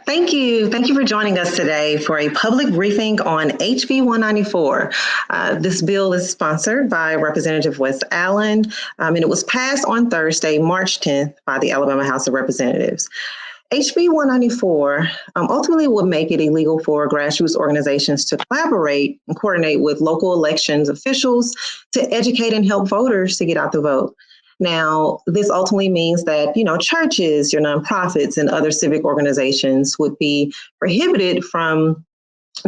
Thank you. Thank you for joining us today for a public briefing on HB 194. This bill is sponsored by Representative Wes Allen, and it was passed on Thursday, March 10th, by the Alabama House of Representatives. HB 194 ultimately will make it illegal for grassroots organizations to collaborate and coordinate with local elections officials to educate and help voters to get out the vote. Now, this ultimately means that, churches, your nonprofits, and other civic organizations would be prohibited from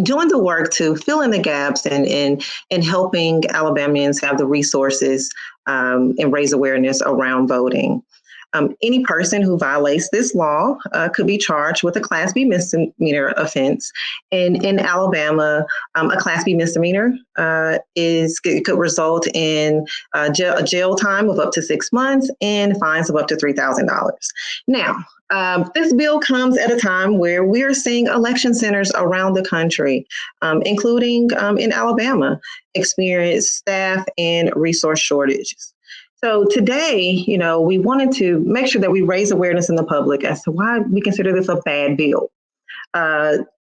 doing the work to fill in the gaps and helping Alabamians have the resources and raise awareness around voting. Any person who violates this law could be charged with a Class B misdemeanor offense. And in Alabama, a Class B misdemeanor could result in jail time of up to 6 months and fines of up to $3,000. Now, this bill comes at a time where we are seeing election centers around the country, including in Alabama, experience staff and resource shortages. So today, we wanted to make sure that we raise awareness in the public as to why we consider this a bad bill.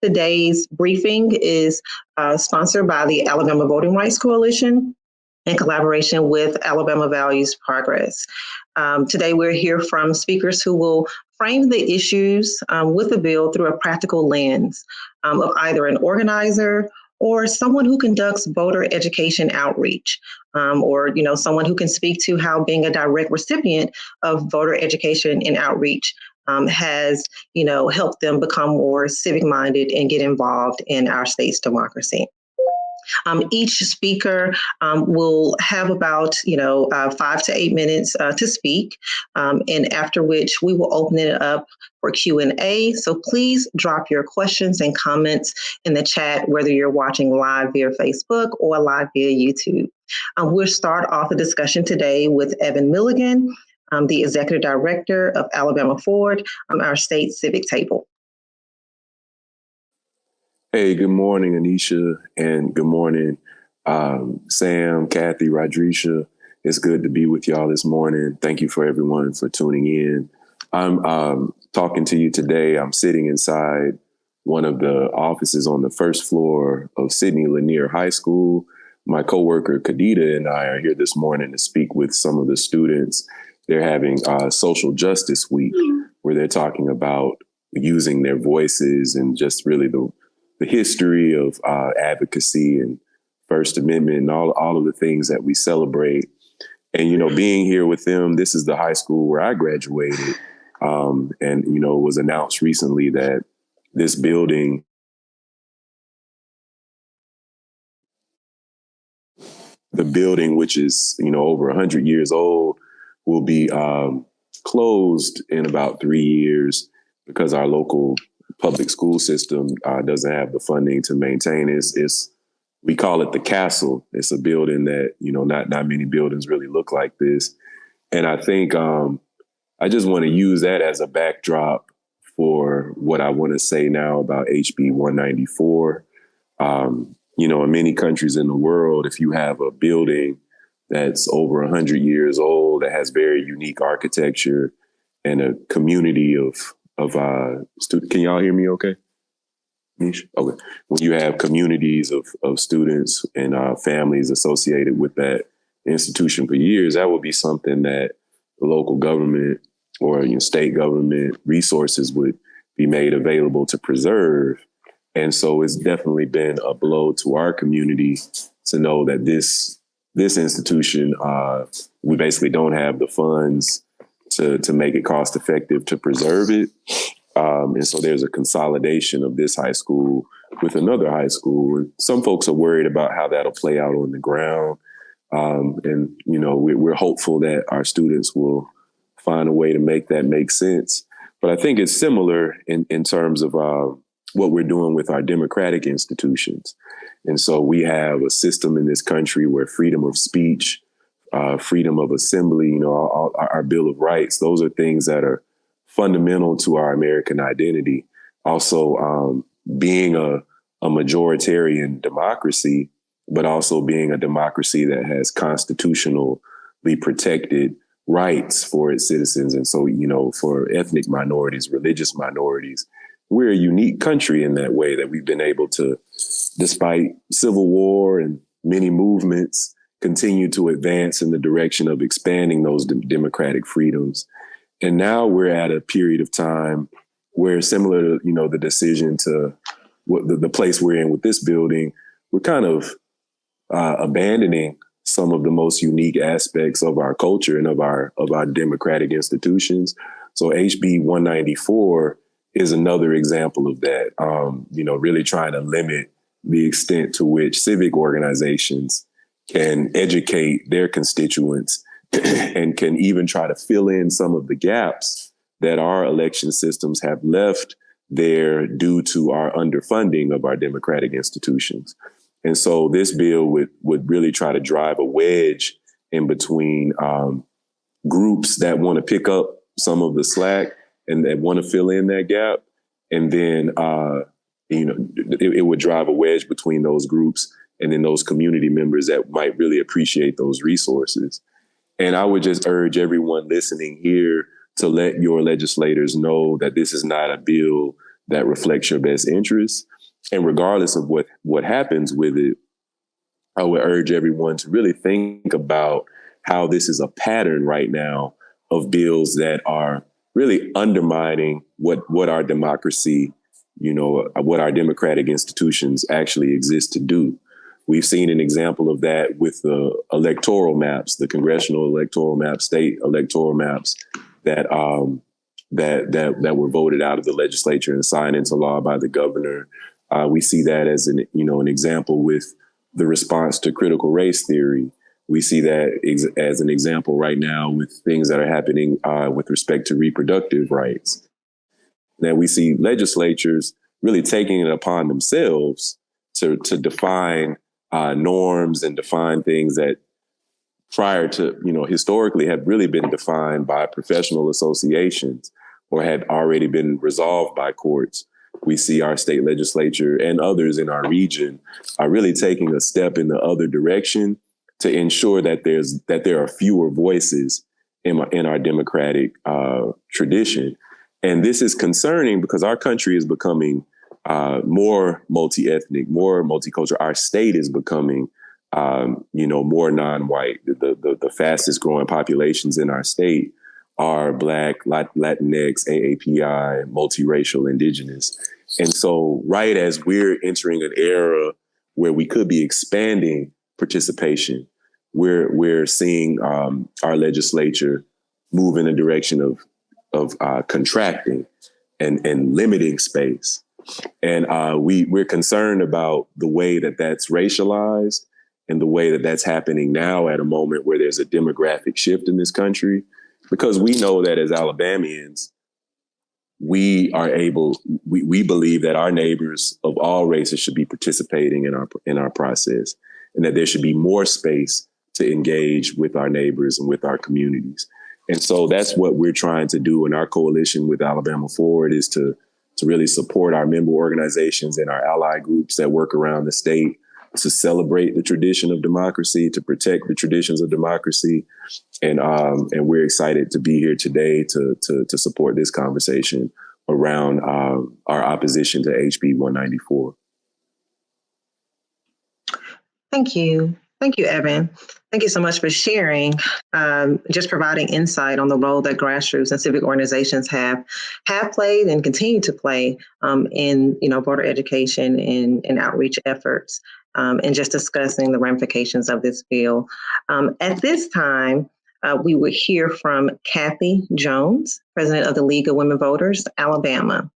Today's briefing is sponsored by the Alabama Voting Rights Coalition in collaboration with Alabama Values Progress. Today, we'll hear from speakers who will frame the issues with the bill through a practical lens of either an organizer or someone who conducts voter education outreach, or someone who can speak to how being a direct recipient of voter education and outreach has helped them become more civic minded and get involved in our state's democracy. Each speaker will have about 5 to 8 minutes to speak, and after which we will open it up for Q&A. So please drop your questions and comments in the chat, whether you're watching live via Facebook or live via YouTube. We'll start off the discussion today with Evan Milligan, the Executive Director of Alabama Forward, our state civic table. Hey, good morning, Anisha, and good morning, Sam, Kathy, Rodrisha. It's good to be with y'all this morning. Thank you for everyone for tuning in. I'm talking to you today. I'm sitting inside one of the offices on the first floor of Sidney Lanier High School. My coworker, Kadita, and I are here this morning to speak with some of the students. They're having Social Justice Week, where they're talking about using their voices and just really the history of advocacy and First Amendment and all of the things that we celebrate. And, being here with them, this is the high school where I graduated. And, it was announced recently that this building, the building, which is, over 100 years old, will be closed in about 3 years because our local public school system doesn't have the funding to maintain it. We call it the castle. It's a building that, not many buildings really look like this. And I think I just want to use that as a backdrop for what I want to say now about HB 194. In many countries in the world, if you have a building that's over 100 years old, that has very unique architecture and a community of students. Can y'all hear me okay? Okay. When you have communities of students and families associated with that institution for years, that would be something that the local government or state government resources would be made available to preserve. And so it's definitely been a blow to our community to know that this institution, we basically don't have the funds to make it cost effective to preserve it. And so there's a consolidation of this high school with another high school. And some folks are worried about how that'll play out on the ground. And we're hopeful that our students will find a way to make that make sense. But I think it's similar in terms of what we're doing with our democratic institutions. And so we have a system in this country where freedom of speech, freedom of assembly, our Bill of Rights, those are things that are fundamental to our American identity. Also, being a majoritarian democracy, but also being a democracy that has constitutionally protected rights for its citizens. And so, for ethnic minorities, religious minorities, we're a unique country in that way, that we've been able to, despite civil war and many movements, continue to advance in the direction of expanding those democratic freedoms. And now we're at a period of time where, similar to, the decision to what the place we're in with this building, we're kind of abandoning some of the most unique aspects of our culture and of our democratic institutions. So HB 194 is another example of that. Really trying to limit the extent to which civic organizations can educate their constituents and can even try to fill in some of the gaps that our election systems have left there due to our underfunding of our democratic institutions. And so this bill would really try to drive a wedge in between groups that want to pick up some of the slack and that want to fill in that gap. And then, it would drive a wedge between those groups and then those community members that might really appreciate those resources. And I would just urge everyone listening here to let your legislators know that this is not a bill that reflects your best interests. And regardless of what happens with it, I would urge everyone to really think about how this is a pattern right now of bills that are really undermining what our democracy, what our democratic institutions actually exist to do. We've seen an example of that with the electoral maps, the congressional electoral maps, state electoral maps that were voted out of the legislature and signed into law by the governor. We see that as an example with the response to critical race theory. We see that as an example right now with things that are happening with respect to reproductive rights. That we see legislatures really taking it upon themselves to define norms and define things that prior to, historically have really been defined by professional associations or had already been resolved by courts. We see our state legislature and others in our region are really taking a step in the other direction to ensure that there are fewer voices in our democratic tradition. And this is concerning because our country is becoming more multi-ethnic, more multicultural. Our state is becoming, more non-white. The fastest growing populations in our state are Black, Latinx, AAPI, multiracial, indigenous. And so right as we're entering an era where we could be expanding participation, we're seeing our legislature move in a direction of contracting and limiting space. And we're concerned about the way that that's racialized and the way that that's happening now at a moment where there's a demographic shift in this country, because we know that as Alabamians, we believe that our neighbors of all races should be participating in our process, and that there should be more space to engage with our neighbors and with our communities. And so that's what we're trying to do in our coalition with Alabama Forward, is to really support our member organizations and our ally groups that work around the state to celebrate the tradition of democracy, to protect the traditions of democracy. And we're excited to be here today to support this conversation around our opposition to HB 194. Thank you. Thank you, Evan. Thank you so much for sharing, just providing insight on the role that grassroots and civic organizations have played and continue to play in voter education and outreach efforts, and just discussing the ramifications of this bill. At this time, we will hear from Kathy Jones, president of the League of Women Voters, Alabama.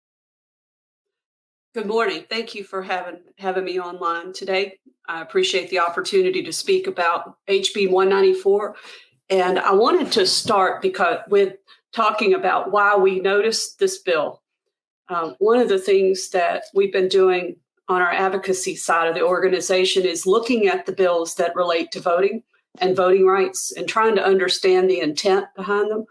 Good morning. Thank you for having me online today. I appreciate the opportunity to speak about HB 194. And I wanted to start with talking about why we noticed this bill. One of the things that we've been doing on our advocacy side of the organization is looking at the bills that relate to voting and voting rights and trying to understand the intent behind them.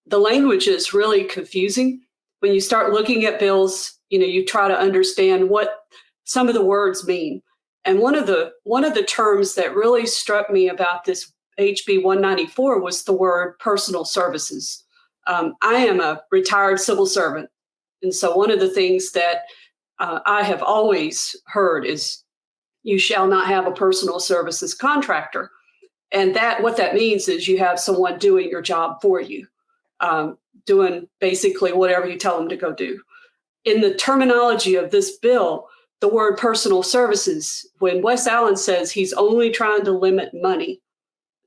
The language is really confusing. When you start looking at bills, you try to understand what some of the words mean. And one of the terms that really struck me about this HB 194 was the word personal services. I am a retired civil servant, And so one of the things that I have always heard is you shall not have a personal services contractor. And what that means is you have someone doing your job for you, doing basically whatever you tell them to go do. In the terminology of this bill, the word personal services, when Wes Allen says he's only trying to limit money,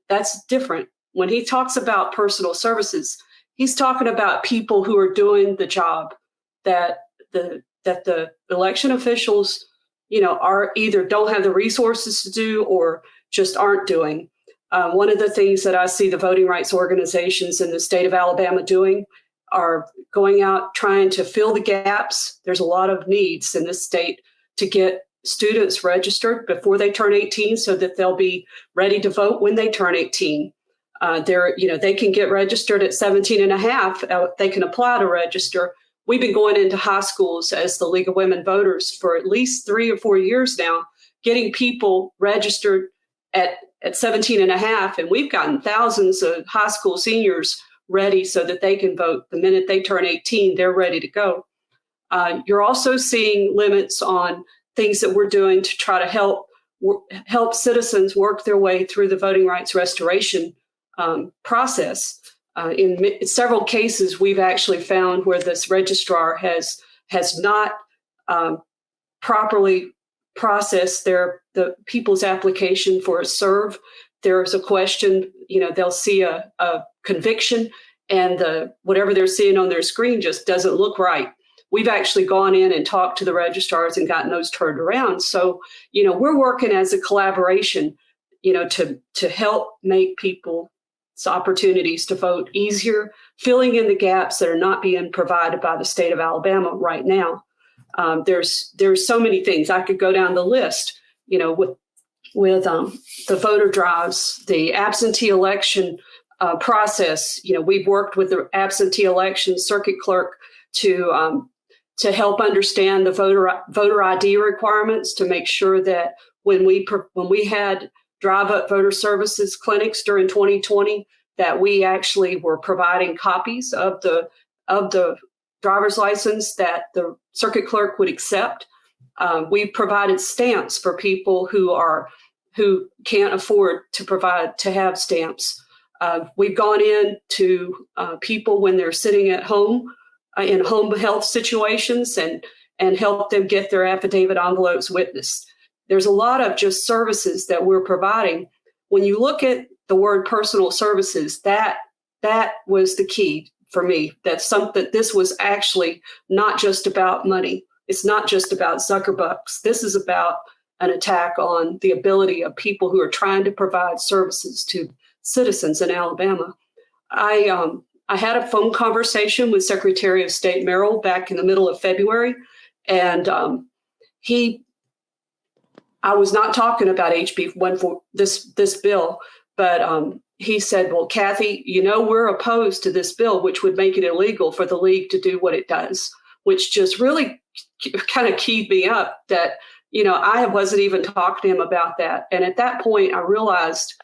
that's different. When he talks about personal services, he's talking about people who are doing the job that the election officials, are either don't have the resources to do or just aren't doing. One of the things that I see the voting rights organizations in the state of Alabama doing are going out trying to fill the gaps. There's a lot of needs in this state to get students registered before they turn 18 so that they'll be ready to vote when they turn 18. They can get registered at 17 and a half. They can apply to register. We've been going into high schools as the League of Women Voters for at least 3 or 4 years now, getting people registered at 17 and a half. And we've gotten thousands of high school seniors ready so that they can vote. The minute they turn 18, they're ready to go. You're also seeing limits on things that we're doing to try to help citizens work their way through the voting rights restoration process. In several cases, we've actually found where this registrar has not properly processed the people's application for a serve. There's a question, they'll see a conviction and whatever they're seeing on their screen just doesn't look right. We've actually gone in and talked to the registrars and gotten those turned around. So, we're working as a collaboration, to help make people's opportunities to vote easier, filling in the gaps that are not being provided by the state of Alabama right now. There's so many things. I could go down the list, with the voter drives, the absentee election process. We've worked with the absentee election circuit clerk to help understand the voter ID requirements, to make sure that when we had drive-up voter services clinics during 2020, that we actually were providing copies of the driver's license that the circuit clerk would accept. We provided stamps for people who can't afford to have stamps. We've gone in to people when they're sitting at home in home health situations and help them get their affidavit envelopes witnessed. There's a lot of just services that we're providing. When you look at the word personal services, that was the key for me. That this was actually not just about money. It's not just about Zuckerbucks. This is about an attack on the ability of people who are trying to provide services to citizens in Alabama. I had a phone conversation with Secretary of State Merrill back in the middle of February, and I was not talking about HB 14, this bill, but he said, well, Kathy, we're opposed to this bill, which would make it illegal for the league to do what it does, which just really kind of keyed me up that, I wasn't even talking to him about that. And at that point, I realized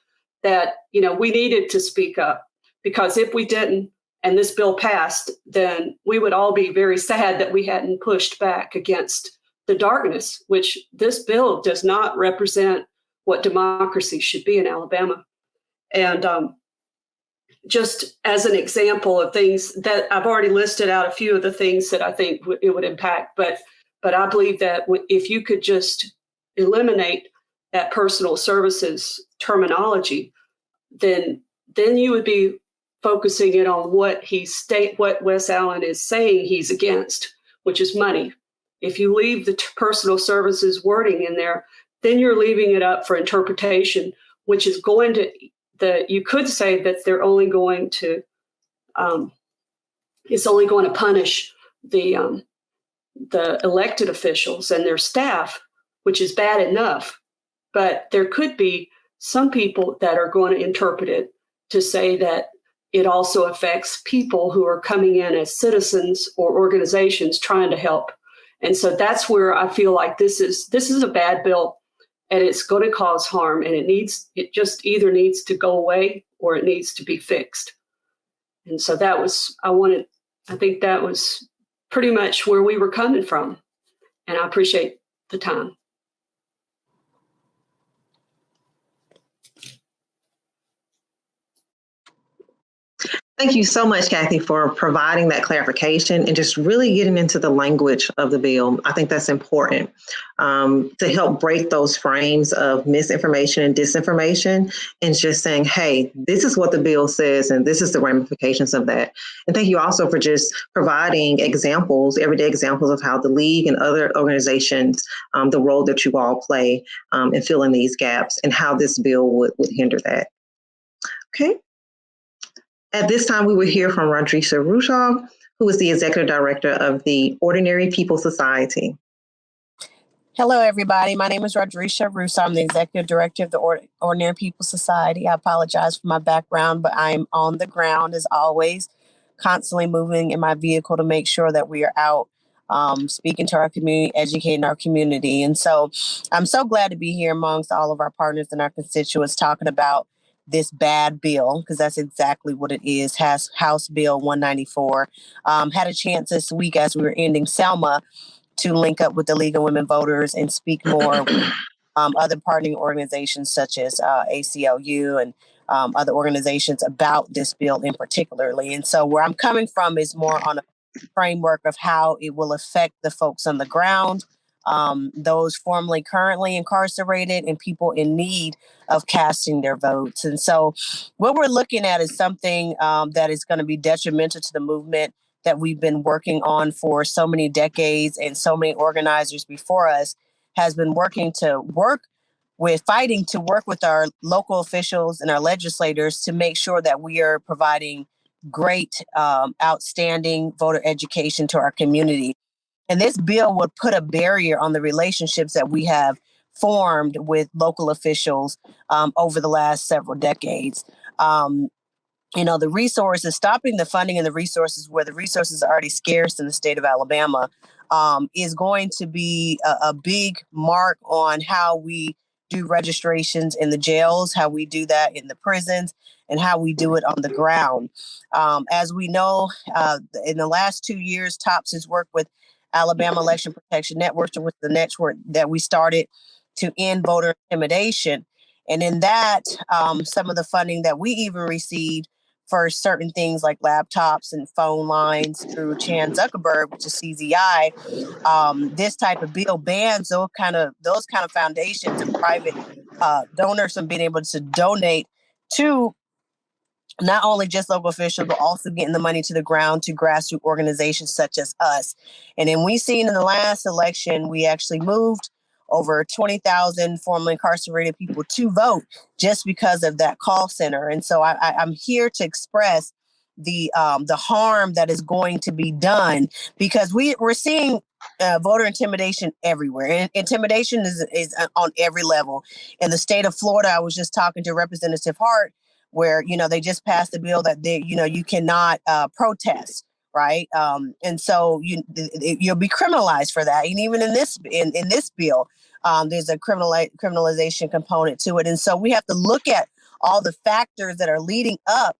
that, we needed to speak up, because if we didn't, and this bill passed, then we would all be very sad that we hadn't pushed back against the darkness, which this bill does not represent what democracy should be in Alabama. And just as an example of things that I've already listed out, a few of the things that I think it would impact, but I believe that if you could just eliminate that personal services terminology, then you would be focusing it on what Wes Allen is saying he's against, which is money. If you leave the personal services wording in there, then you're leaving it up for interpretation, which is you could say that they're only going to, it's only going to punish the elected officials and their staff, which is bad enough. But there could be some people that are going to interpret it to say that it also affects people who are coming in as citizens or organizations trying to help. And so that's where I feel like this is a bad bill, and it's going to cause harm, and it just either needs to go away or it needs to be fixed. And so I think that was pretty much where we were coming from. And I appreciate the time. Thank you so much, Kathy, for providing that clarification and just really getting into the language of the bill. I think that's important to help break those frames of misinformation and disinformation and just saying, hey, this is what the bill says and this is the ramifications of that. And thank you also for just providing examples, everyday examples of how the League and other organizations, the role that you all play in filling these gaps and how this bill would hinder that. Okay. At this time, we will hear from Rodrisha Rushaw, who is the Executive Director of the Ordinary People Society. Hello, everybody. My name is Rodrisha Rushaw. I'm the Executive Director of the Ordinary People Society. I apologize for my background, but I'm on the ground as always, constantly moving in my vehicle to make sure that we are out speaking to our community, educating our community. And so I'm so glad to be here amongst all of our partners and our constituents talking about this bad bill, because that's exactly what it is. House Bill 194. Had a chance this week as we were ending Selma to link up with the League of Women Voters and speak more with other partnering organizations such as ACLU and other organizations about this bill in particularly. And so where I'm coming from is more on a framework of how it will affect the folks on the ground, those formerly currently incarcerated and people in need of casting their votes. And so what we're looking at is something that is going to be detrimental to the movement that we've been working on for so many decades, and so many organizers before us has been fighting to work with our local officials and our legislators to make sure that we are providing great, outstanding voter education to our community. And this bill would put a barrier on the relationships that we have formed with local officials over the last several decades. The resources, stopping the funding and the resources where the resources are already scarce in the state of Alabama is going to be a big mark on how we do registrations in the jails, how we do that in the prisons, and how we do it on the ground. As we know, in the last 2 years, TOPS has worked with Alabama Election Protection Network, with the network that we started to end voter intimidation. And in that, some of the funding that we even received for certain things like laptops and phone lines through Chan Zuckerberg, which is CZI, this type of bill bans those kind of foundations and private donors from being able to donate to not only just local officials, but also getting the money to the ground to grassroots organizations such as us. And then we seen in the last election, we actually moved over 20,000 formerly incarcerated people to vote just because of that call center. And so I'm here to express the harm that is going to be done, because we're seeing voter intimidation everywhere. And intimidation is on every level. In the state of Florida, I was just talking to Representative Hart, where, they just passed a bill that you cannot protest, right? And so you'll be criminalized for that. And even in this bill, there's a criminalization component to it. And so we have to look at all the factors that are leading up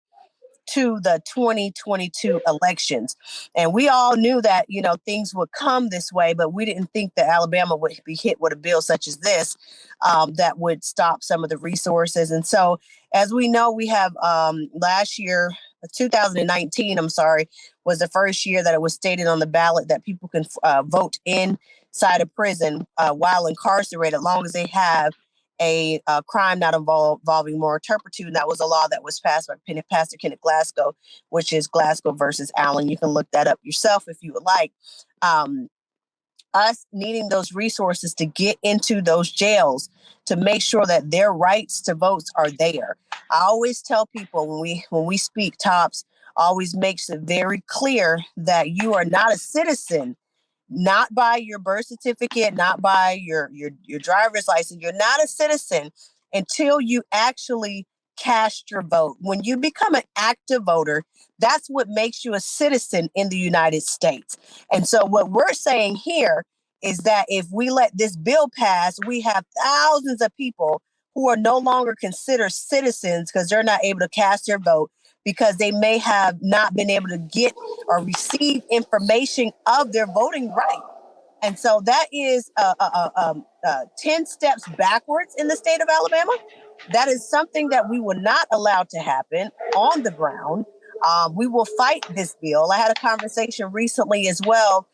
to the 2022 elections. And we all knew that, things would come this way, but we didn't think that Alabama would be hit with a bill such as this that would stop some of the resources. And so, as we know, we have last year, 2019, was the first year that it was stated on the ballot that people can vote inside a prison while incarcerated, as long as they have a crime not involving moral turpitude. And that was a law that was passed by Pastor Kenneth Glasgow, which is Glasgow versus Allen. You can look that up yourself if you would like. Us needing those resources to get into those jails to make sure that their rights to votes are there. I always tell people when we speak, TOPS always makes it very clear that you are not a citizen, not by your birth certificate, not by your driver's license. You're not a citizen until you actually cast your vote. When you become an active voter, that's what makes you a citizen in the United States. And so what we're saying here is that if we let this bill pass, we have thousands of people who are no longer considered citizens because they're not able to cast their vote, because they may have not been able to get or receive information of their voting right. And so that is 10 steps backwards in the state of Alabama. That is something that we will not allow to happen on the ground. We will fight this bill. I had a conversation recently as well,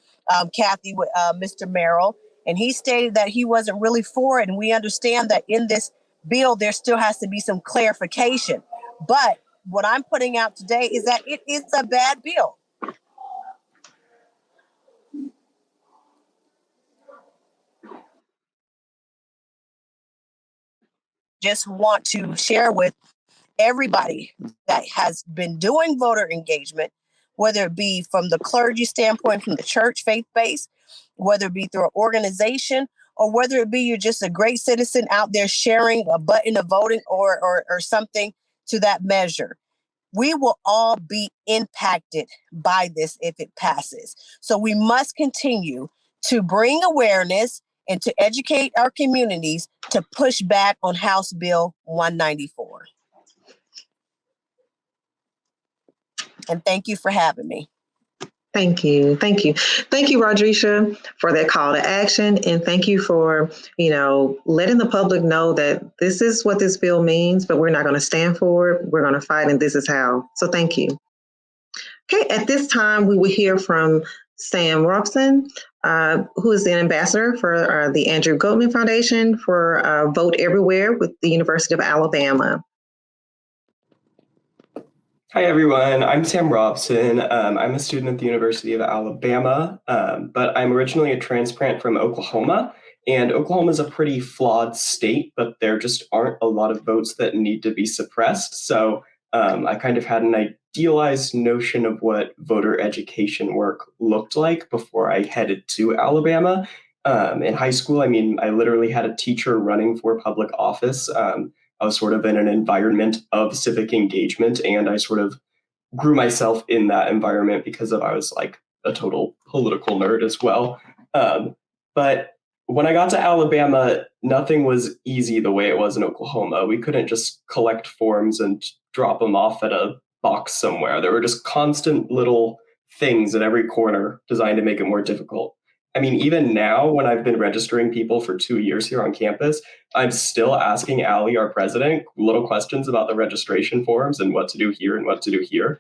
Kathy, with Mr. Merrill, and he stated that he wasn't really for it. And we understand that in this bill, there still has to be some clarification. But what I'm putting out today is that it is a bad bill. Just want to share with everybody that has been doing voter engagement, whether it be from the clergy standpoint, from the church faith base, whether it be through an organization, or whether it be you're just a great citizen out there sharing a button of voting or something to that measure. We will all be impacted by this if it passes. So we must continue to bring awareness and to educate our communities to push back on House Bill 194. And thank you for having me. Thank you. Thank you. Thank you, Rodrisha, for that call to action. And thank you for, letting the public know that this is what this bill means, but we're not going to stand for it. We're going to fight, and this is how. So thank you. Okay, at this time, we will hear from Sam Robson, who is the ambassador for the Andrew Goldman Foundation for Vote Everywhere with the University of Alabama. Hi, everyone. I'm Sam Robson. I'm a student at the University of Alabama, but I'm originally a transplant from Oklahoma. And Oklahoma is a pretty flawed state, but there just aren't a lot of votes that need to be suppressed. So I kind of had an idealized notion of what voter education work looked like before I headed to Alabama. In high school, I literally had a teacher running for public office. I was sort of in an environment of civic engagement, and I sort of grew myself in that environment because I was like a total political nerd as well. But when I got to Alabama, nothing was easy the way it was in Oklahoma. We couldn't just collect forms and drop them off at a box somewhere. There were just constant little things at every corner designed to make it more difficult. Even now, when I've been registering people for 2 years here on campus, I'm still asking Allie, our president, little questions about the registration forms and what to do here and what to do here,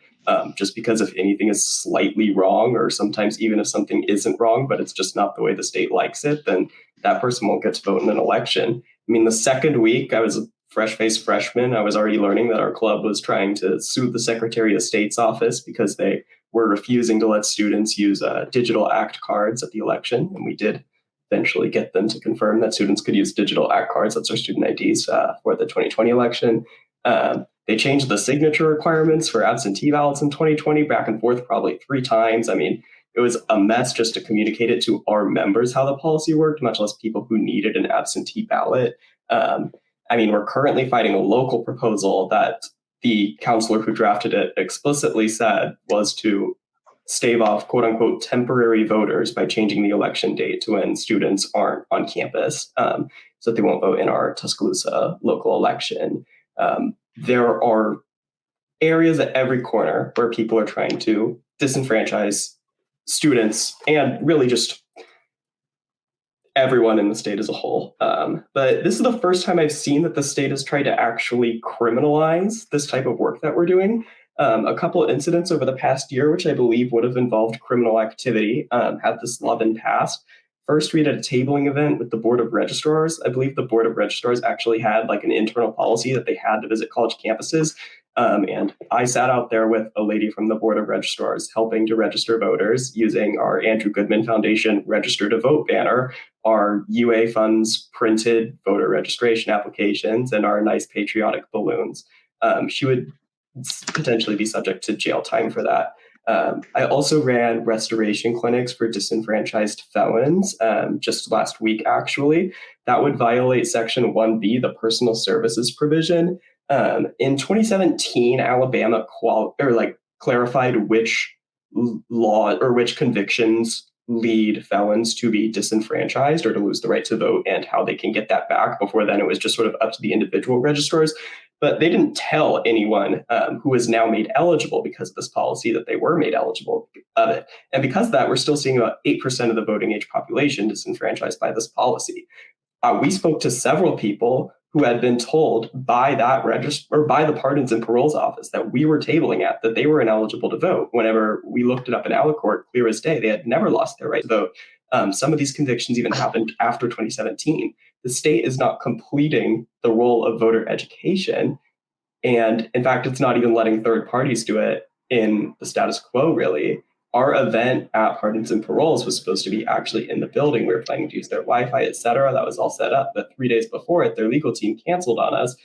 just because if anything is slightly wrong, or sometimes even if something isn't wrong, but it's just not the way the state likes it, then that person won't get to vote in an election. The second week, I was a fresh-faced freshman. I was already learning that our club was trying to sue the Secretary of State's office because they were refusing to let students use digital ACT cards at the election. And we did eventually get them to confirm that students could use digital ACT cards, that's our student IDs, for the 2020 election. They changed the signature requirements for absentee ballots in 2020 back and forth probably 3 times. It was a mess just to communicate it to our members how the policy worked, much less people who needed an absentee ballot. We're currently fighting a local proposal that the counselor who drafted it explicitly said was to stave off, quote unquote, temporary voters by changing the election date to when students aren't on campus, so that they won't vote in our Tuscaloosa local election. There are areas at every corner where people are trying to disenfranchise students and really just everyone in the state as a whole. But this is the first time I've seen that the state has tried to actually criminalize this type of work that we're doing. A couple of incidents over the past year, which I believe would have involved criminal activity, had this law been passed. First, we had a tabling event with the Board of Registrars. I believe the Board of Registrars actually had like an internal policy that they had to visit college campuses. And I sat out there with a lady from the Board of Registrars helping to register voters using our Andrew Goodman Foundation Register to Vote banner, our UA funds printed voter registration applications, and our nice patriotic balloons. She would potentially be subject to jail time for that. I also ran restoration clinics for disenfranchised felons just last week, actually. That would violate Section 1B, the personal services provision. In 2017, Alabama clarified which law or which convictions lead felons to be disenfranchised or to lose the right to vote and how they can get that back. Before then, it was just sort of up to the individual registrars. but they didn't tell anyone who was now made eligible because of this policy that they were made eligible of it. And because of that, we're still seeing about 8% of the voting age population disenfranchised by this policy. We spoke to several people who had been told by that by the Pardons and Paroles Office that we were tabling at that they were ineligible to vote. Whenever we looked it up in Alicourt, clear as day, they had never lost their right to vote. Some of these convictions even happened after 2017. The state is not completing the role of voter education. And in fact, it's not even letting third parties do it in the status quo, really. Our event at Pardons and Paroles was supposed to be actually in the building. We were planning to use their Wi-Fi, et cetera. That was all set up. But 3 days before it, their legal team canceled on us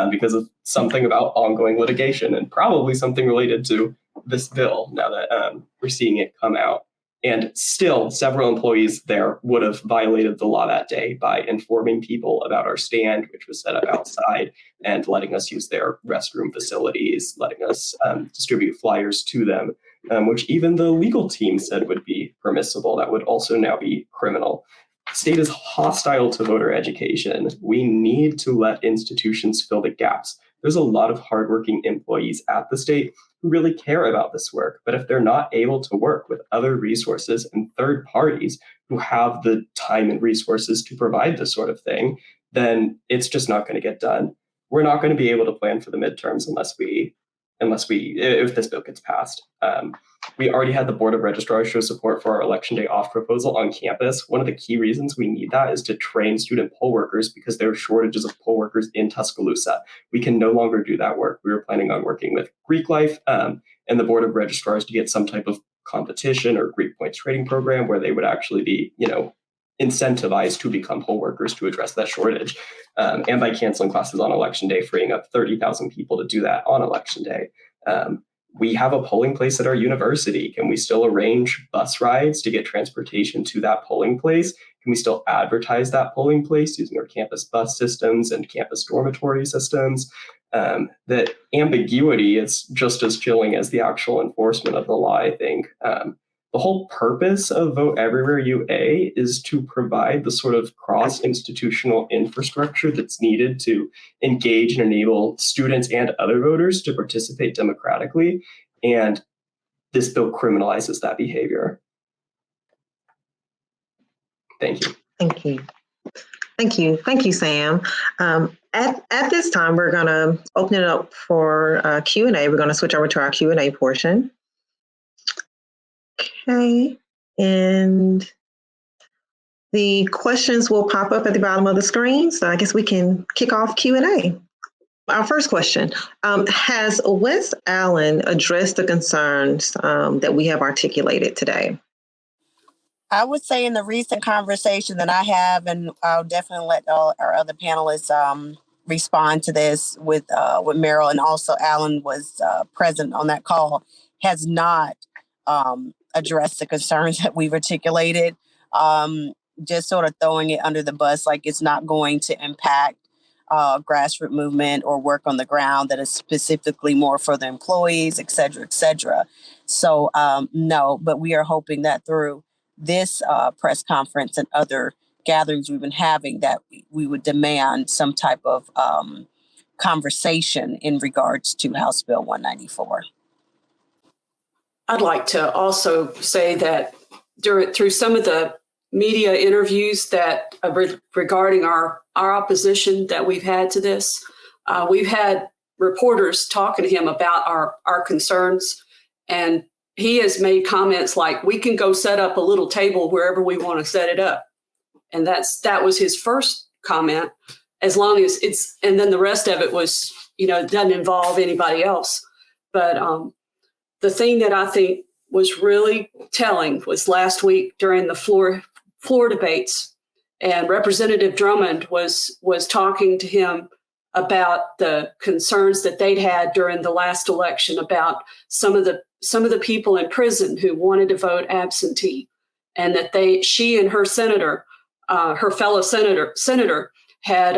because of something about ongoing litigation and probably something related to this bill now that we're seeing it come out. And still, several employees there would have violated the law that day by informing people about our stand, which was set up outside, and letting us use their restroom facilities, letting us distribute flyers to them, which even the legal team said would be permissible. That would also now be criminal. The state is hostile to voter education. We need to let institutions fill the gaps. There's a lot of hardworking employees at the state who really care about this work, but if they're not able to work with other resources and third parties who have the time and resources to provide this sort of thing, then it's just not going to get done. We're not going to be able to plan for the midterms if this bill gets passed. We already had the Board of Registrars show support for our Election Day off proposal on campus. One of the key reasons we need that is to train student poll workers because there are shortages of poll workers in Tuscaloosa. We can no longer do that work. We were planning on working with Greek Life and the Board of Registrars to get some type of competition or Greek points trading program where they would actually be, incentivized to become poll workers to address that shortage. And by canceling classes on Election Day, freeing up 30,000 people to do that on Election Day. We have a polling place at our university. Can we still arrange bus rides to get transportation to that polling place? Can we still advertise that polling place using our campus bus systems and campus dormitory systems? That ambiguity is just as chilling as the actual enforcement of the law, I think. The whole purpose of Vote Everywhere UA is to provide the sort of cross-institutional infrastructure that's needed to engage and enable students and other voters to participate democratically. And this bill criminalizes that behavior. Thank you. Thank you. Thank you. Thank you, Sam. At this time, we're going to open it up for Q&A. We're going to switch over to our Q&A portion. Okay, and the questions will pop up at the bottom of the screen. So I guess we can kick off Q&A. Our first question, has Wes Allen addressed the concerns that we have articulated today? I would say in the recent conversation that I have, and I'll definitely let all our other panelists respond to this with Meryl, and also Alan was present on that call, has not addressed the concerns that we've articulated, just sort of throwing it under the bus like it's not going to impact grassroots movement or work on the ground that is specifically more for the employees, et cetera, et cetera. So no, but we are hoping that through this press conference and other gatherings we've been having that we would demand some type of conversation in regards to House Bill 194. I'd like to also say that through some of the media interviews that regarding our opposition that we've had to this, we've had reporters talking to him about our concerns, and he has made comments like, we can go set up a little table wherever we want to set it up. And that was his first comment, as long as and then the rest of it was, it doesn't involve anybody else. But the thing that I think was really telling was last week during the floor debates, and Representative Drummond was talking to him about the concerns that they'd had during the last election about some of the people in prison who wanted to vote absentee, and that she and her senator, her fellow senator had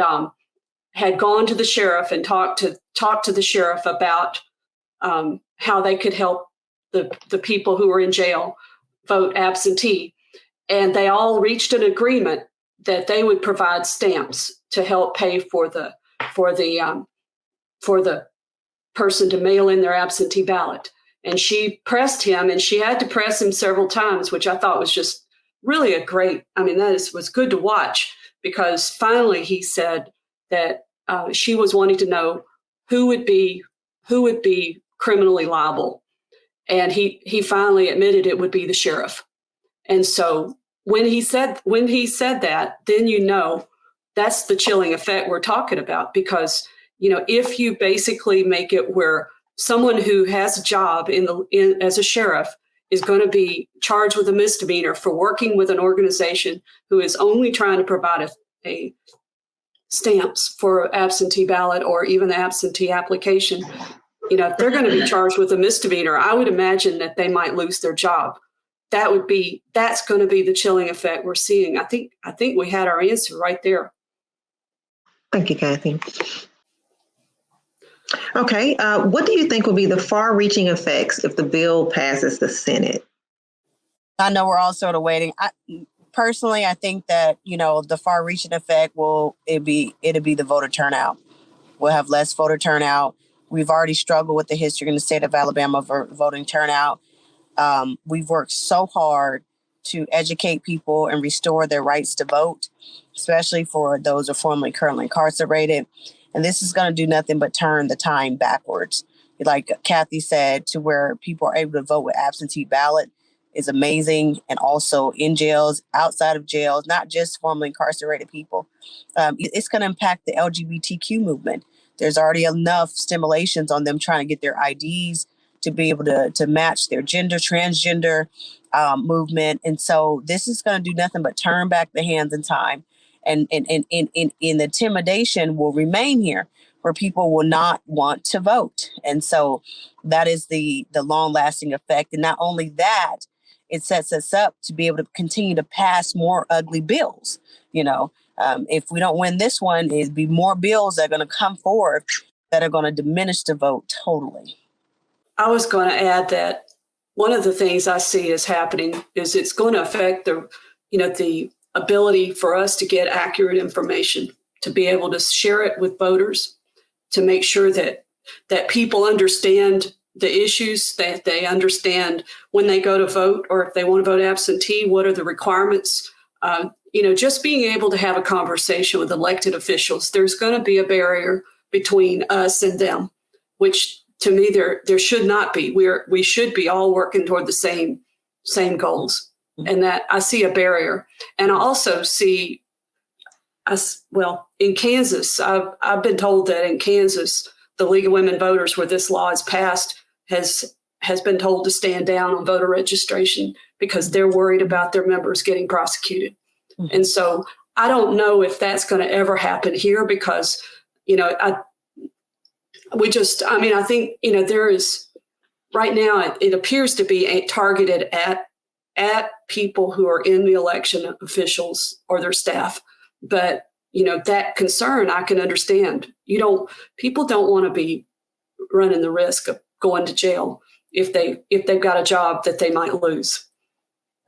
gone to the sheriff and talked to the sheriff about how they could help the people who were in jail vote absentee. And they all reached an agreement that they would provide stamps to help pay for the for the person to mail in their absentee ballot. And she pressed him, and she had to press him several times, which I thought was just really was good to watch, because finally he said that she was wanting to know who would be criminally liable. And he finally admitted it would be the sheriff. And so when he said that, then that's the chilling effect we're talking about, because if you basically make it where someone who has a job as a sheriff is going to be charged with a misdemeanor for working with an organization who is only trying to provide a stamps for absentee ballot or even the absentee application, if they're going to be charged with a misdemeanor, I would imagine that they might lose their job. That's going to be the chilling effect we're seeing. I think we had our answer right there. Thank you, Kathy. Okay, what do you think will be the far-reaching effects if the bill passes the Senate? I know we're all sort of waiting. Personally, I think that, the far-reaching effect it'll be the voter turnout. We'll have less voter turnout. We've already struggled with the history in the state of Alabama for voting turnout. We've worked so hard to educate people and restore their rights to vote, especially for those who are formerly currently incarcerated. And this is going to do nothing but turn the time backwards. Like Kathy said, to where people are able to vote with absentee ballot is amazing. And also in jails, outside of jails, not just formerly incarcerated people. It's going to impact the LGBTQ movement. There's already enough stimulations on them trying to get their IDs to be able to match their gender, transgender movement. And so this is going to do nothing but turn back the hands in time. And the intimidation will remain here, where people will not want to vote. And so that is the long lasting effect. And not only that, it sets us up to be able to continue to pass more ugly bills. If we don't win this one, it'd be more bills that are going to come forward that are going to diminish the vote totally. I was going to add that one of the things I see is happening is it's going to affect the ability for us to get accurate information, to be able to share it with voters, to make sure that people understand the issues, that they understand when they go to vote, or if they want to vote absentee, what are the requirements. Just being able to have a conversation with elected officials. There's going to be a barrier between us and them, which to me there should not be. We should be all working toward the same goals. And that I see a barrier. And I also see in Kansas, I've been told that in Kansas, the League of Women Voters, where this law is passed, has been told to stand down on voter registration because they're worried about their members getting prosecuted. Mm-hmm. And so I don't know if that's going to ever happen here, because, I think, there is right now, it appears to be targeted at people who are in the election officials or their staff. But, that concern I can understand. People don't want to be running the risk of going to jail if they've got a job that they might lose.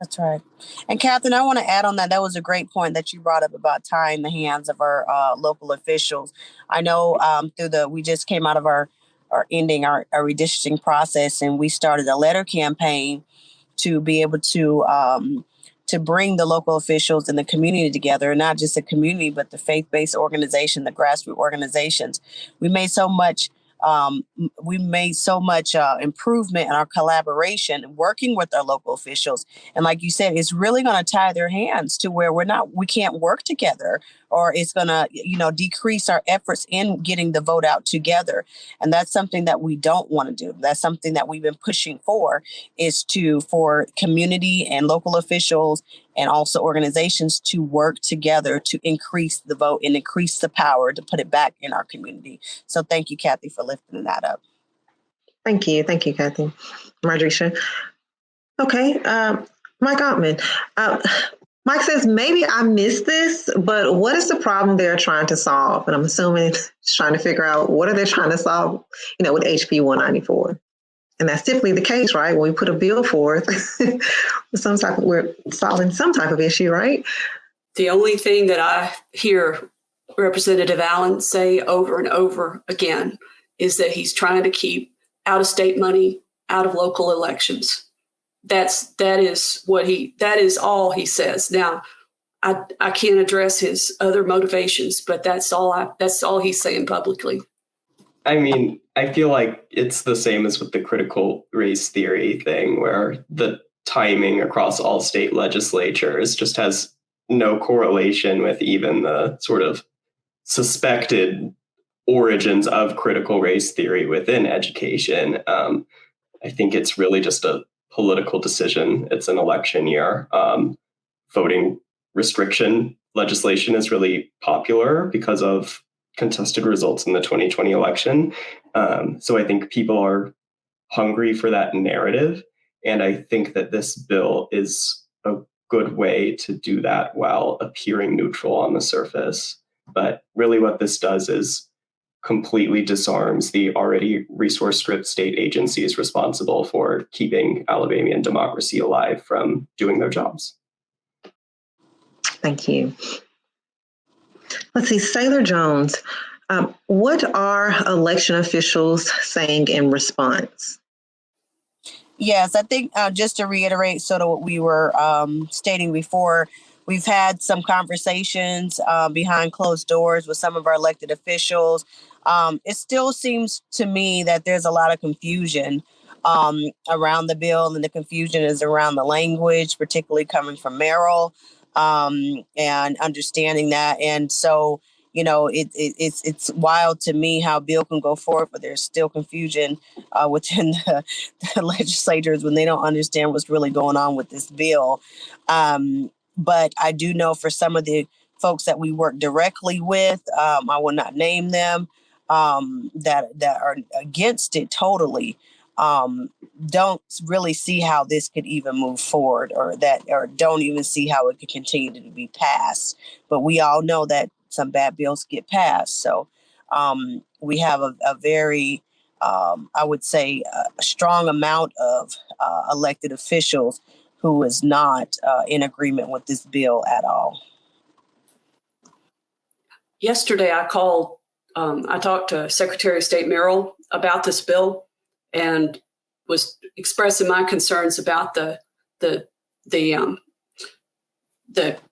That's right. And Catherine, I want to add on that. That was a great point that you brought up about tying the hands of our local officials. I know we just came out of our ending our redistricting process, and we started a letter campaign to be able to bring the local officials and the community together, not just the community, but the faith-based organization, the grassroots organizations. We made so much improvement in our collaboration, working with our local officials. And like you said, it's really going to tie their hands to where we can't work together, or it's going to, decrease our efforts in getting the vote out together. And that's something that we don't want to do. That's something that we've been pushing for community and local officials and also organizations to work together to increase the vote and increase the power to put it back in our community. So thank you, Kathy, for lifting that up. Thank you, Kathy. Marjorie. Okay, Mike Ottman. Mike says, maybe I missed this, but what is the problem they're trying to solve? And I'm assuming it's trying to figure out what are they trying to solve, with HB 194. And that's typically the case, right? When we put a bill forth, we're solving some type of issue, right? The only thing that I hear Representative Allen say over and over again is that he's trying to keep out-of-state money out of local elections. That is all he says. Now, I can't address his other motivations, but that's all he's saying publicly. I mean, I feel like it's the same as with the critical race theory thing, where the timing across all state legislatures just has no correlation with even the sort of suspected origins of critical race theory within education. I think it's really just a political decision. It's an election year. Voting restriction legislation is really popular because of contested results in the 2020 election. So I think people are hungry for that narrative. And I think that this bill is a good way to do that while appearing neutral on the surface. But really what this does is completely disarms the already resource-stripped state agencies responsible for keeping Alabamian democracy alive from doing their jobs. Thank you. Let's see, Sailor Jones, what are election officials saying in response? Yes, I think just to reiterate sort of what we were stating before, we've had some conversations behind closed doors with some of our elected officials. It still seems to me that there's a lot of confusion around the bill, and the confusion is around the language, particularly coming from Merrill, and understanding that. And so, you know, it's wild to me how a bill can go forward, but there's still confusion within the legislators when they don't understand what's really going on with this bill. But I do know for some of the folks that we work directly with, I will not name them, that are against it totally, don't really see how this could even move forward, or don't even see how it could continue to be passed. But we all know that some bad bills get passed. So we have a very, I would say, a strong amount of elected officials who is not in agreement with this bill at all. Yesterday, I talked to Secretary of State Merrill about this bill and was expressing my concerns about the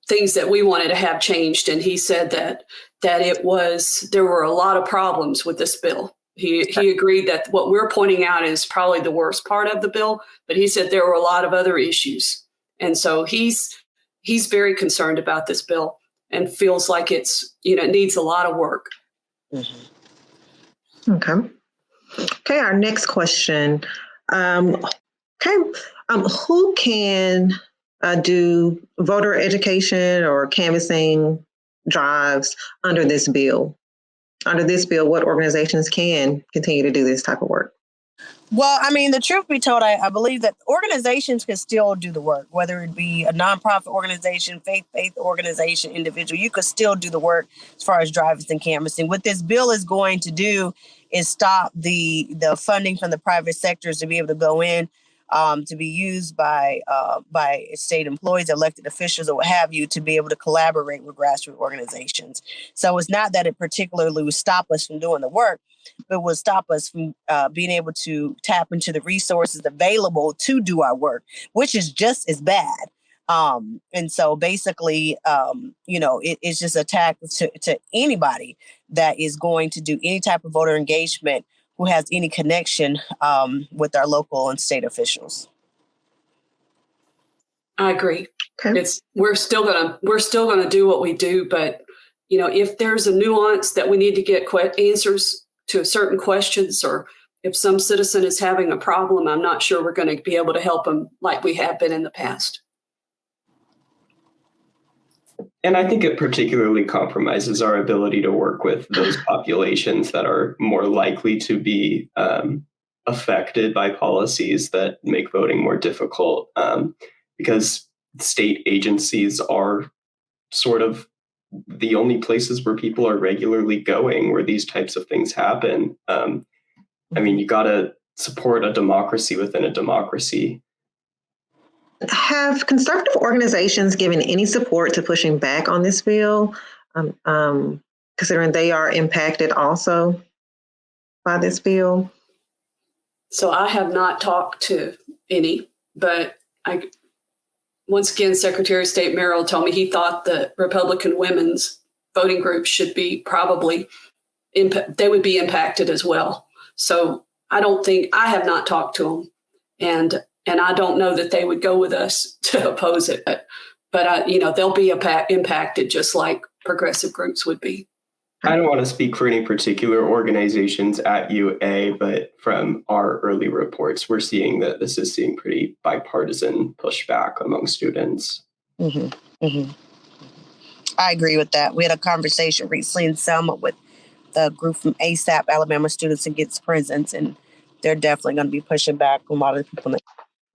things that we wanted to have changed. And he said that there were a lot of problems with this bill. He agreed that what we're pointing out is probably the worst part of the bill, but he said there were a lot of other issues. And so he's very concerned about this bill and feels like it needs a lot of work. Mm-hmm. Okay, our next question. Who can do voter education or canvassing drives under this bill? Under this bill, what organizations can continue to do this type of work? Well, I mean, the truth be told, I believe that organizations can still do the work, whether it be a nonprofit organization, faith organization, individual. You could still do the work as far as drivers and canvassing. What this bill is going to do is stop the funding from the private sectors to be able to go in, to be used by state employees, elected officials, or what have you, to be able to collaborate with grassroots organizations. So it's not that it particularly would stop us from doing the work, but would stop us from being able to tap into the resources available to do our work, which is just as bad. And so basically, it's just attack to anybody that is going to do any type of voter engagement who has any connection with our local and state officials. I agree. Okay. We're still gonna do what we do, but if there's a nuance that we need to get answers to certain questions, or if some citizen is having a problem, I'm not sure we're going to be able to help them like we have been in the past. And I think it particularly compromises our ability to work with those populations that are more likely to be affected by policies that make voting more difficult, because state agencies are sort of the only places where people are regularly going where these types of things happen. I mean, you got to support a democracy within a democracy. Have conservative organizations given any support to pushing back on this bill, considering they are impacted also? by this bill? So I have not talked to any, but once again, Secretary of State Merrill told me he thought the Republican women's voting group should be probably, they would be impacted as well. So I have not talked to them, and I don't know that they would go with us to oppose it, but they'll be impacted just like progressive groups would be. I don't want to speak for any particular organizations at UA, but from our early reports, we're seeing that this is seeing pretty bipartisan pushback among students. Mm-hmm. Mm-hmm. I agree with that. We had a conversation recently in Selma with the group from ASAP, Alabama Students Against Prisons, and they're definitely going to be pushing back on a lot of the people in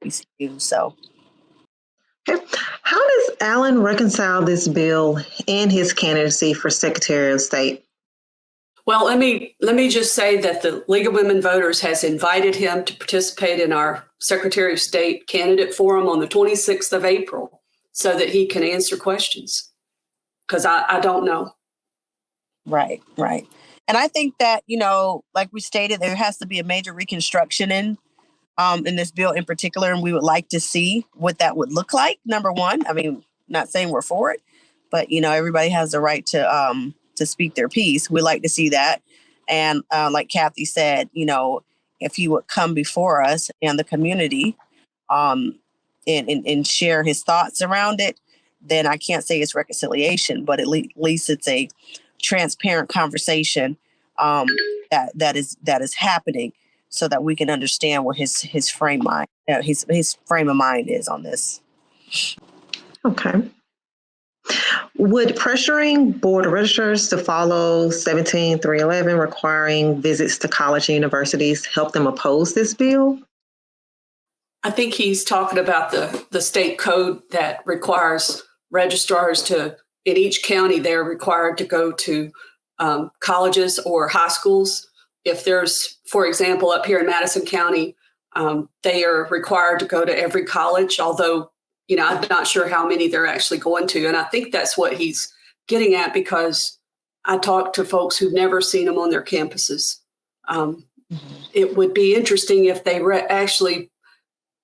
the HBCU. So, okay. How does Allen reconcile this bill and his candidacy for Secretary of State? Well, let me just say that the League of Women Voters has invited him to participate in our Secretary of State candidate forum on the 26th of April so that he can answer questions, because I don't know. Right. And I think that, like we stated, there has to be a major reconstruction in this bill in particular, and we would like to see what that would look like. Number one, I mean, not saying we're for it, but everybody has the right to speak their piece. We like to see that, and like Kathy said, if he would come before us and the community, and share his thoughts around it, then I can't say it's reconciliation, but at least it's a transparent conversation that is happening, so that we can understand what his frame of mind is on this. Okay. Would pressuring board of registrars to follow 17311 requiring visits to college and universities help them oppose this bill? I think he's talking about the state code that requires registrars in each county, they're required to go to colleges or high schools. If there's, for example, up here in Madison County, they are required to go to every college, although, I'm not sure how many they're actually going to. And I think that's what he's getting at, because I talked to folks who've never seen them on their campuses. It would be interesting if they actually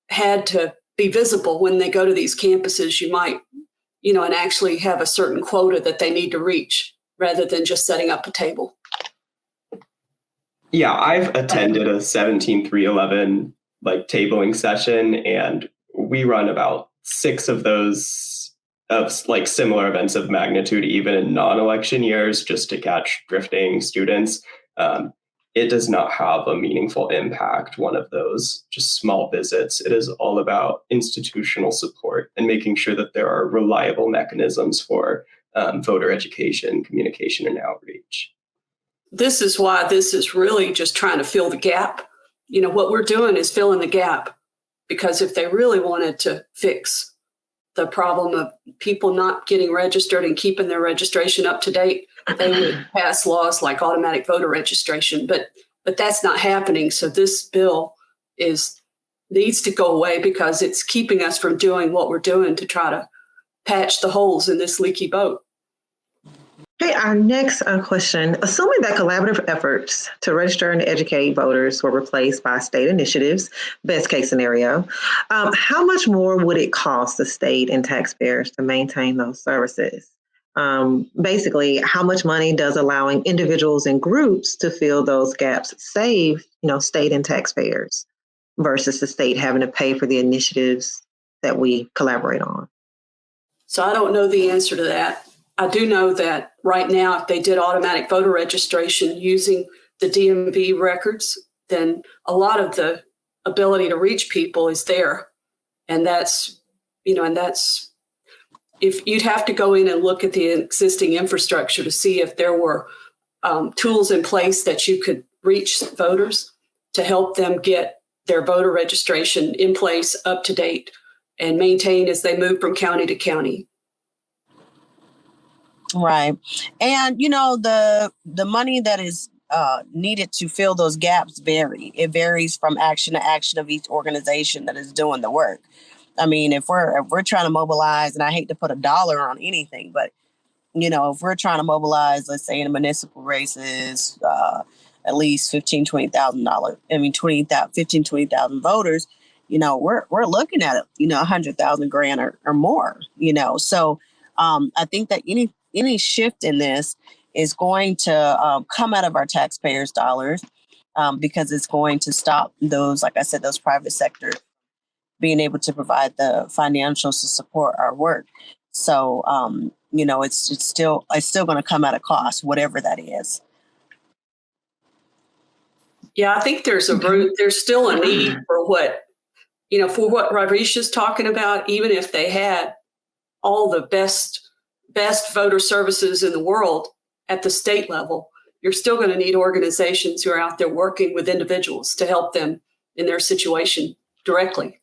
had to be visible when they go to these campuses. You might, and actually have a certain quota that they need to reach rather than just setting up a table. Yeah, I've attended a 17311 tabling session, and we run about 6 of those of similar events of magnitude, even in non-election years, just to catch drifting students. It does not have a meaningful impact, one of those just small visits. It is all about institutional support and making sure that there are reliable mechanisms for voter education, communication, and outreach. This is why this is really just trying to fill the gap. What we're doing is filling the gap, because if they really wanted to fix the problem of people not getting registered and keeping their registration up to date, they would pass laws like automatic voter registration. But that's not happening. So this bill needs to go away, because it's keeping us from doing what we're doing to try to patch the holes in this leaky boat. Okay, our next question, assuming that collaborative efforts to register and educate voters were replaced by state initiatives, best case scenario, how much more would it cost the state and taxpayers to maintain those services? Basically, how much money does allowing individuals and groups to fill those gaps save, state and taxpayers, versus the state having to pay for the initiatives that we collaborate on? So I don't know the answer to that. I do know that right now, if they did automatic voter registration using the DMV records, then a lot of the ability to reach people is there. And that's if you'd have to go in and look at the existing infrastructure to see if there were tools in place that you could reach voters to help them get their voter registration in place, up to date, and maintained as they move from county to county. Right. And, the money that is needed to fill those gaps vary. It varies from action to action of each organization that is doing the work. I mean, if we're trying to mobilize, and I hate to put a dollar on anything, but, if we're trying to mobilize, let's say in municipal races, at least $20,000. I mean, 20,000 voters. We're looking at it, 100,000 grand or more. So I think that any shift in this is going to come out of our taxpayers' dollars, because it's going to stop those, like I said, those private sector being able to provide the financials to support our work. So, it's still going to come at a cost, whatever that is. Yeah, I think there's still a need for what Rodriguez is talking about. Even if they had all the best voter services in the world at the state level, you're still going to need organizations who are out there working with individuals to help them in their situation directly.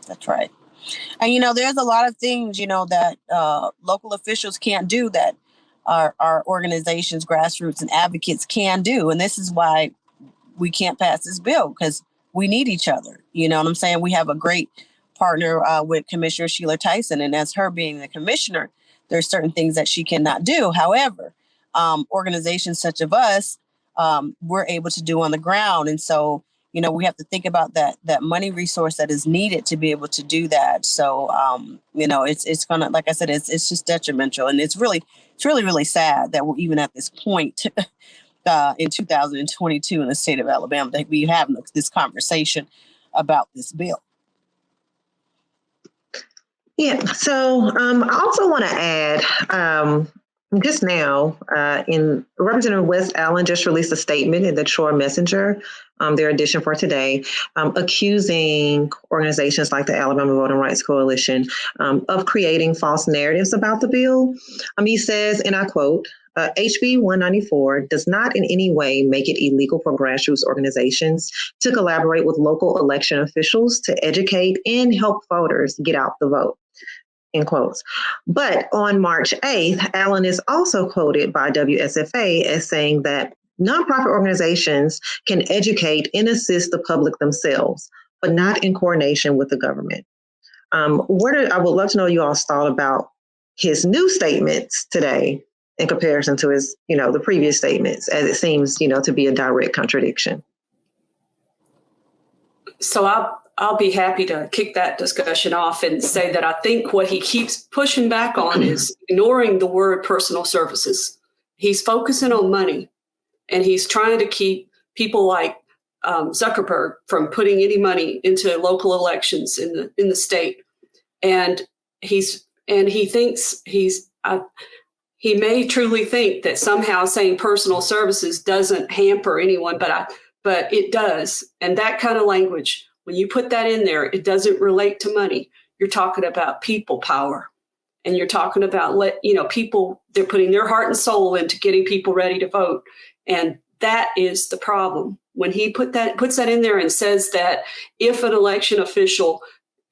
That's right. And, there's a lot of things, that local officials can't do that our organizations, grassroots and advocates can do. And this is why we can't pass this bill, because we need each other. You know what I'm saying? We have a great partner with Commissioner Sheila Tyson, and as her being the commissioner, there's certain things that she cannot do. However, organizations such as us, we're able to do on the ground. And so, we have to think about that money resource that is needed to be able to do that. So, it's gonna, like I said, it's just detrimental, and it's really, really sad that we're even at this point in 2022 in the state of Alabama that we having this conversation about this bill. Yeah. So I also want to add, just now, in Representative West Allen just released a statement in the Troy Messenger, their edition for today, accusing organizations like the Alabama Voting Rights Coalition of creating false narratives about the bill. He says, and I quote, HB 194 does not in any way make it illegal for grassroots organizations to collaborate with local election officials to educate and help voters get out the vote. In quotes. But on March 8th, Allen is also quoted by WSFA as saying that nonprofit organizations can educate and assist the public themselves, but not in coordination with the government. I would love to know you all's thought about his new statements today in comparison to his, the previous statements, as it seems, to be a direct contradiction. So I'll be happy to kick that discussion off and say that I think what he keeps pushing back on is ignoring the word personal services. He's focusing on money, and he's trying to keep people like Zuckerberg from putting any money into local elections in the state. And he thinks he may truly think that somehow saying personal services doesn't hamper anyone, but it does. And that kind of language, when you put that in there, it doesn't relate to money. You're talking about people power, and you're talking about people. They're putting their heart and soul into getting people ready to vote, and that is the problem. When he puts that in there and says that if an election official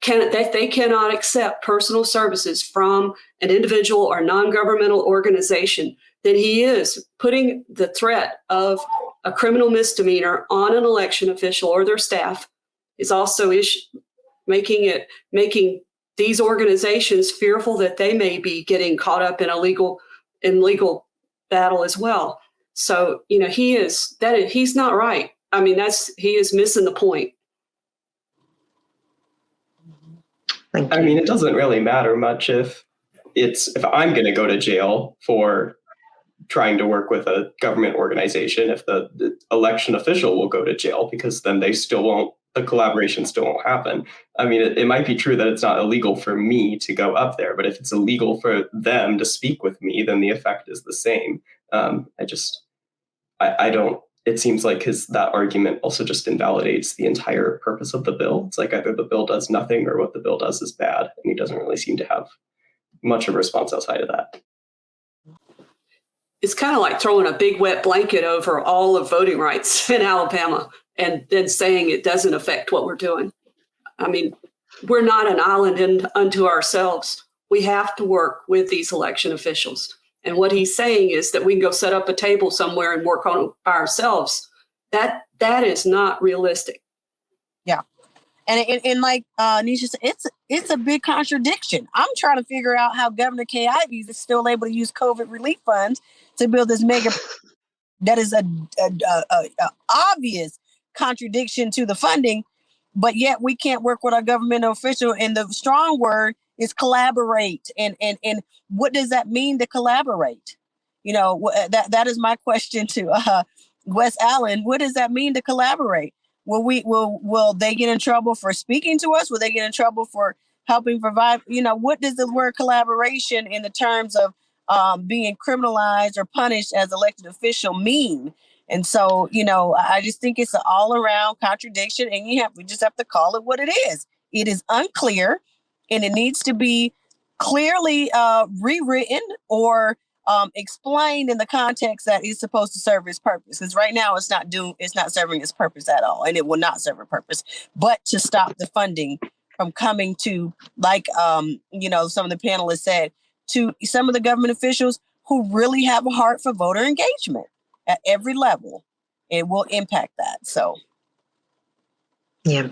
they cannot accept personal services from an individual or non-governmental organization, then he is putting the threat of a criminal misdemeanor on an election official or their staff. Is also making these organizations fearful that they may be getting caught up in legal battle as well. So, he's not right. I mean, he is missing the point. I mean, it doesn't really matter much if I'm going to go to jail for trying to work with a government organization, if the election official will go to jail, because then the collaboration still won't happen. I mean, it might be true that it's not illegal for me to go up there, but if it's illegal for them to speak with me, then the effect is the same. It seems like that argument also just invalidates the entire purpose of the bill. It's like either the bill does nothing or what the bill does is bad. And he doesn't really seem to have much of a response outside of that. It's kind of like throwing a big wet blanket over all of voting rights in Alabama and then saying it doesn't affect what we're doing. I mean, we're not an island unto ourselves. We have to work with these election officials. And what he's saying is that we can go set up a table somewhere and work on it by ourselves. That is not realistic. Yeah. And like Nisha said, it's a big contradiction. I'm trying to figure out how Governor Kay Ivey is still able to use COVID relief funds to build this mega That is a obvious contradiction to the funding, but yet we can't work with our government official. And the strong word is collaborate. And what does that mean to collaborate? That is my question to Wes Allen. What does that mean to collaborate? Will they get in trouble for speaking to us? Will they get in trouble for helping provide? What does the word collaboration in the terms of being criminalized or punished as elected official mean? And so, I just think it's an all around contradiction, and we just have to call it what it is. It is unclear, and it needs to be clearly rewritten or explained in the context that it's supposed to serve its purpose. Because right now it's not serving its purpose at all, and it will not serve a purpose, but to stop the funding from coming to, like, some of the panelists said, to some of the government officials who really have a heart for voter engagement at every level. It will impact that. So, yeah.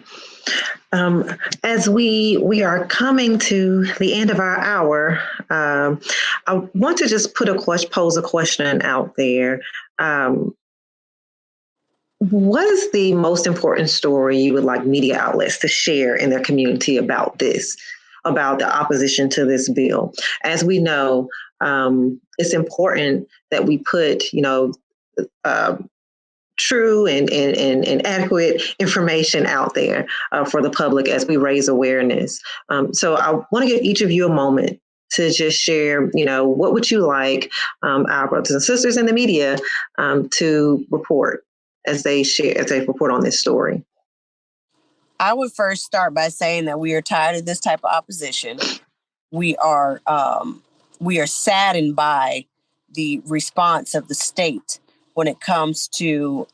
As we are coming to the end of our hour, I want to just pose a question out there. What is the most important story you would like media outlets to share in their community about the opposition to this bill? As we know, it's important that we put, true and adequate information out there for the public as we raise awareness. So I want to give each of you a moment to just share, what would you like our brothers and sisters in the media to report as they report on this story? I would first start by saying that we are tired of this type of opposition. We are saddened by the response of the state when it comes to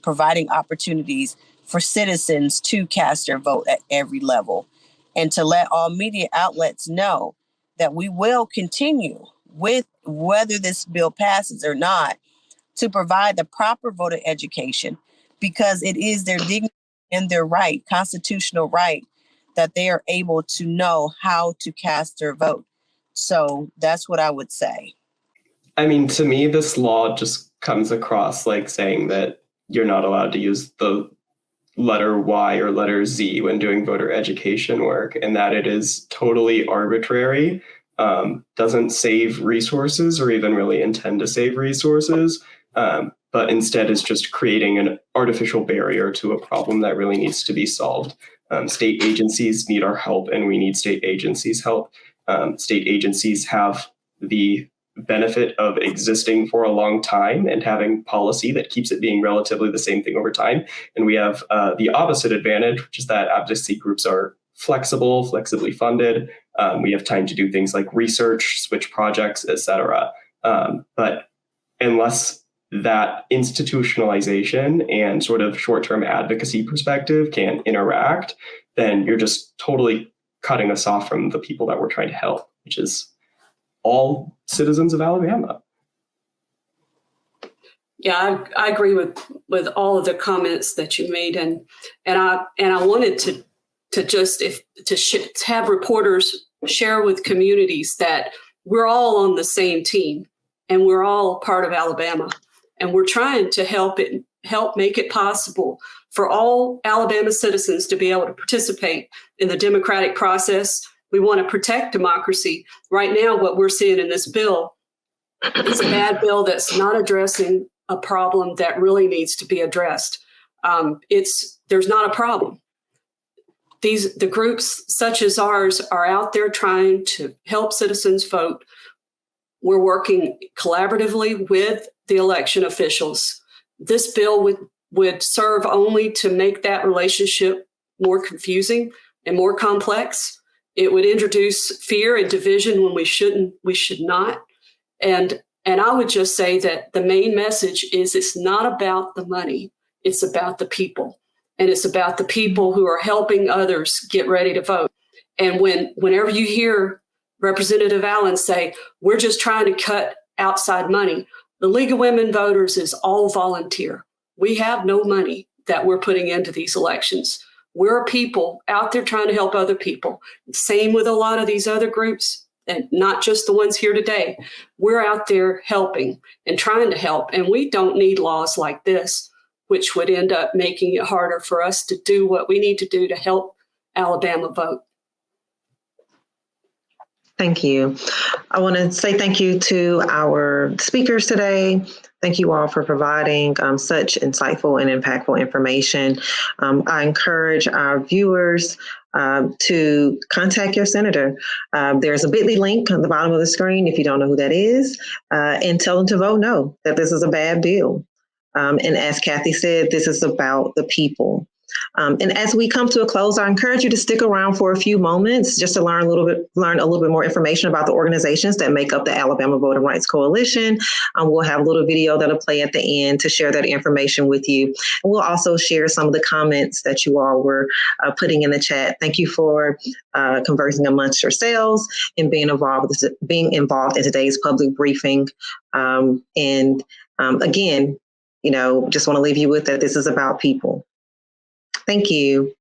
providing opportunities for citizens to cast their vote at every level, and to let all media outlets know that we will continue, with whether this bill passes or not, to provide the proper voter education, because it is their dignity and their right, constitutional right, that they are able to know how to cast their vote. So that's what I would say. I mean, to me, this law just comes across like saying that you're not allowed to use the letter Y or letter Z when doing voter education work, and that it is totally arbitrary, doesn't save resources or even really intend to save resources, but instead is just creating an artificial barrier to a problem that really needs to be solved. State agencies need our help, and we need state agencies' help. State agencies have the benefit of existing for a long time and having policy that keeps it being relatively the same thing over time. And we have the opposite advantage, which is that advocacy groups are flexibly funded. We have time to do things like research, switch projects, etc. But unless that institutionalization and sort of short-term advocacy perspective can interact, then you're just totally cutting us off from the people that we're trying to help, which is all citizens of Alabama. Yeah, I agree with all of the comments that you made, and I wanted to have reporters share with communities that we're all on the same team, and we're all part of Alabama, and we're trying to help make it possible for all Alabama citizens to be able to participate in the democratic process. We want to protect democracy. Right now, what we're seeing in this bill is a bad bill that's not addressing a problem that really needs to be addressed. There's not a problem. The groups such as ours are out there trying to help citizens vote. We're working collaboratively with the election officials. This bill would serve only to make that relationship more confusing and more complex. It would introduce fear and division when we should not. And I would just say that the main message is it's not about the money. It's about the people. And it's about the people who are helping others get ready to vote. And whenever you hear Representative Allen say, we're just trying to cut outside money, the League of Women Voters is all volunteer. We have no money that we're putting into these elections. We're people out there trying to help other people. Same with a lot of these other groups. and not just the ones here today. We're out there helping and trying to help, and we don't need laws like this, which would end up making it harder for us to do what we need to do to help Alabama vote. Thank you. I want to say thank you to our speakers today. Thank you all for providing such insightful and impactful information. I encourage our viewers to contact your senator. There's a bit.ly link on the bottom of the screen if you don't know who that is, and tell them to vote no, that this is a bad bill. And as Kathy said, this is about the people. And as we come to a close, I encourage you to stick around for a few moments just to learn a little bit more information about the organizations that make up the Alabama Voting Rights Coalition. We'll have a little video that'll play at the end to share that information with you. And we'll also share some of the comments that you all were putting in the chat. Thank you for conversing amongst yourselves and being involved in today's public briefing. Again, just want to leave you with that this is about people. Thank you.